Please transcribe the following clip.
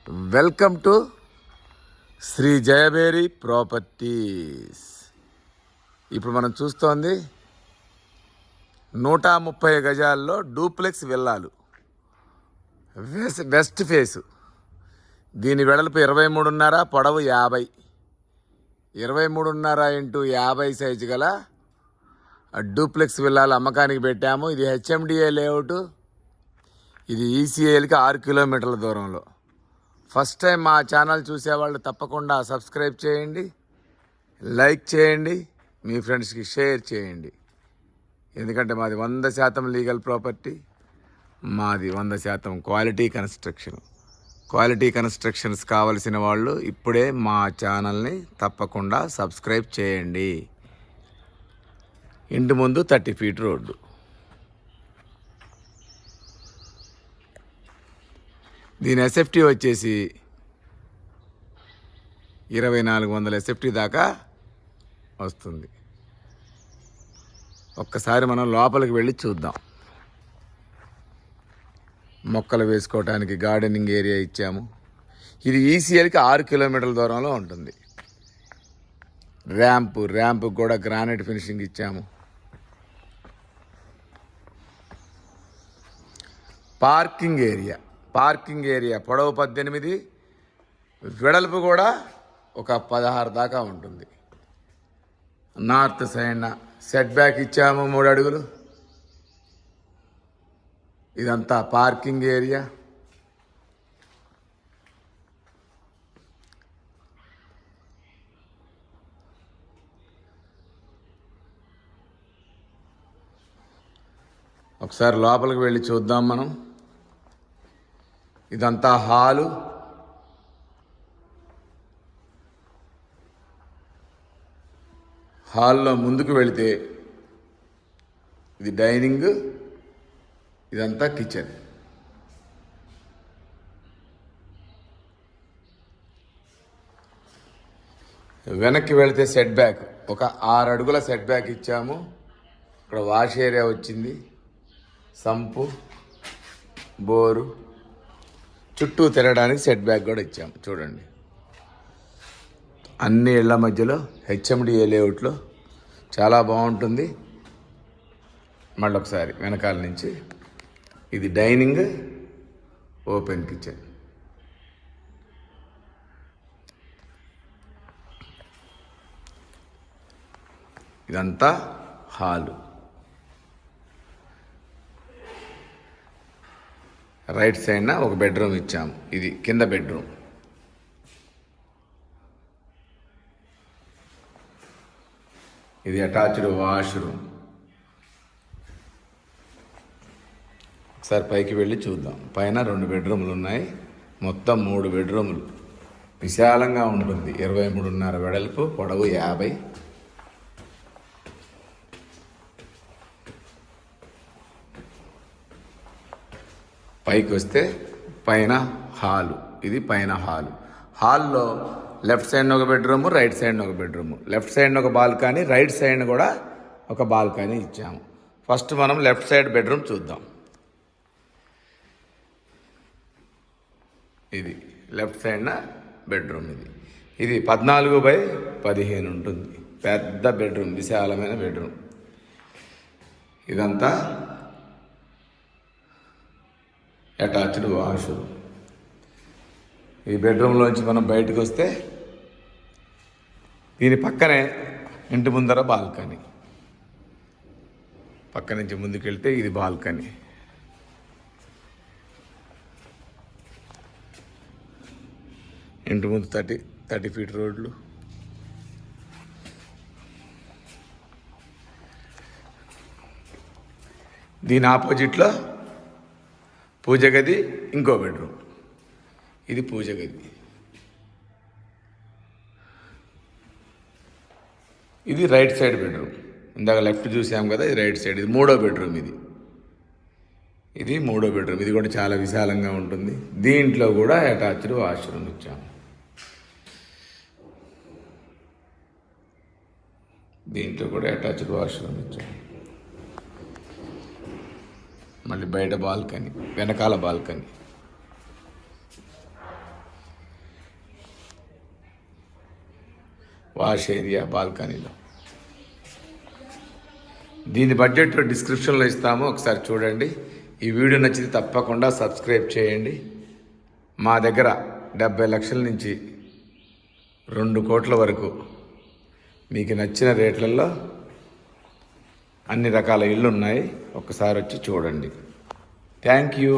Welcome to Shri Jayaberi properties. ఇప్పుడు మనం చూస్తోంది 130 గజాల్లో డూప్లెక్స్ విల్లాలు, వెస్ట్ ఫేసు. దీని వెడల్పు 23.5, పొడవు 50. 23.5 ఇంటూ 50 సైజు గల డూప్లెక్స్ విల్లాలు అమ్మకానికి పెట్టాము. ఇది హెచ్ఎండిఏ లేఅవుట్. ఇది ఈసీఏలకి 6 కిలోమీటర్ల దూరంలో. ఫస్ట్ టైం మా ఛానల్ చూసేవాళ్ళు తప్పకుండా సబ్స్క్రైబ్ చేయండి, లైక్ చేయండి, మీ ఫ్రెండ్స్కి షేర్ చేయండి. ఎందుకంటే మాది 100% లీగల్ ప్రాపర్టీ, మాది 100% క్వాలిటీ కన్స్ట్రక్షన్. క్వాలిటీ కన్స్ట్రక్షన్స్ కావలసిన వాళ్ళు ఇప్పుడే మా ఛానల్ని తప్పకుండా సబ్స్క్రైబ్ చేయండి. ఇంటి ముందు 30 ఫీట్ రోడ్డు. దీని ఎస్ఎఫ్టీ వచ్చేసి 2400 ఎస్ఎఫ్టీ దాకా వస్తుంది. ఒక్కసారి మనం లోపలికి వెళ్ళి చూద్దాం. మొక్కలు వేసుకోవడానికి గార్డెనింగ్ ఏరియా ఇచ్చాము. ఇది ఈసీఎల్కి 6 కిలోమీటర్ల దూరంలో ఉంటుంది. ర్యాంపు కూడా గ్రానైట్ ఫినిషింగ్ ఇచ్చాము. పార్కింగ్ ఏరియా పొడవు 18, వెడల్పు కూడా ఒక 16 దాకా ఉంటుంది. నార్త్ సైడ్ సెట్ బ్యాక్ ఇచ్చాము 3 అడుగులు. ఇదంతా పార్కింగ్ ఏరియా. ఒకసారి లోపలికి వెళ్ళి చూద్దాం మనం. ఇదంతా హాలు. హాల్లో ముందుకు వెళితే ఇది డైనింగ్, ఇదంతా కిచెన్. వెనక్కి వెళితే సెట్ బ్యాక్ ఒక 6 అడుగుల సెట్ బ్యాక్ ఇచ్చాము. ఇక్కడ వాష్ ఏరియా వచ్చింది, సంపు, బోరు, చుట్టూ తిరగడానికి సెట్ బ్యాక్ కూడా ఇచ్చాము. చూడండి, అన్ని ఇళ్ల మధ్యలో హెచ్ఎండిఏ లేఅవుట్లో చాలా బాగుంటుంది. మళ్ళీ ఒకసారి వెనకాల నుంచి ఇది డైనింగ్, ఓపెన్ కిచెన్. ఇదంతా హాలు. రైట్ సైడ్న ఒక బెడ్రూమ్ ఇచ్చాము. ఇది కింద బెడ్రూమ్. ఇది అటాచ్డ్ వాష్రూమ్. ఒకసారి పైకి వెళ్ళి చూద్దాం. పైన 2 బెడ్రూమ్లు ఉన్నాయి. మొత్తం 3 బెడ్రూమ్లు. విశాలంగా ఉంటుంది. 23.5 వెడల్పు, పొడవు 50. పైకి వస్తే పైన హాలు. ఇది పైన హాలు. హాల్లో లెఫ్ట్ సైడ్ ఒక బెడ్రూము, రైట్ సైడ్ ఒక బెడ్రూము. లెఫ్ట్ సైడ్ ఒక బాల్కనీ, రైట్ సైడ్ కూడా ఒక బాల్కనీ ఇచ్చాము. ఫస్ట్ మనం లెఫ్ట్ సైడ్ బెడ్రూమ్ చూద్దాం. ఇది లెఫ్ట్ సైడ్న బెడ్రూమ్. ఇది 14x15 ఉంటుంది. పెద్ద బెడ్రూమ్, విశాలమైన బెడ్రూమ్. ఇదంతా అటాచ్డ్ వాష్రూమ్. ఈ బెడ్రూమ్లోంచి మనం బయటకు వస్తే దీని పక్కనే ఇంటి ముందర బాల్కనీ. పక్క నుంచి ముందుకు వెళ్తే ఇది బాల్కనీ. ఇంటి ముందు 30 ఫీట్ రోడ్లు. దీని ఆపోజిట్లో పూజ గది, ఇంకో బెడ్రూమ్. ఇది పూజ గది. ఇది రైట్ సైడ్ బెడ్రూమ్. ఇందాక లెఫ్ట్ చూసాం కదా, ఇది రైట్ సైడ్. ఇది 3వ బెడ్రూమ్. ఇది 3వ బెడ్రూమ్. ఇది కూడా చాలా విశాలంగా ఉంటుంది. దీంట్లో కూడా అటాచ్డ్ వాష్రూమ్ ఇచ్చాము. మళ్ళీ బయట బాల్కనీ, వెనకాల బాల్కనీ. వాష్ ఏరియా బాల్కనీలో. దీని బడ్జెట్ డిస్క్రిప్షన్లో ఇస్తాము, ఒకసారి చూడండి. ఈ వీడియో నచ్చితే తప్పకుండా సబ్స్క్రైబ్ చేయండి. మా దగ్గర 70 లక్షల నుంచి 2 కోట్ల వరకు మీకు నచ్చిన రేట్లలో అన్ని రకాల ఇళ్ళు ఉన్నాయి. ఒకసారి వచ్చి చూడండి. Thank you.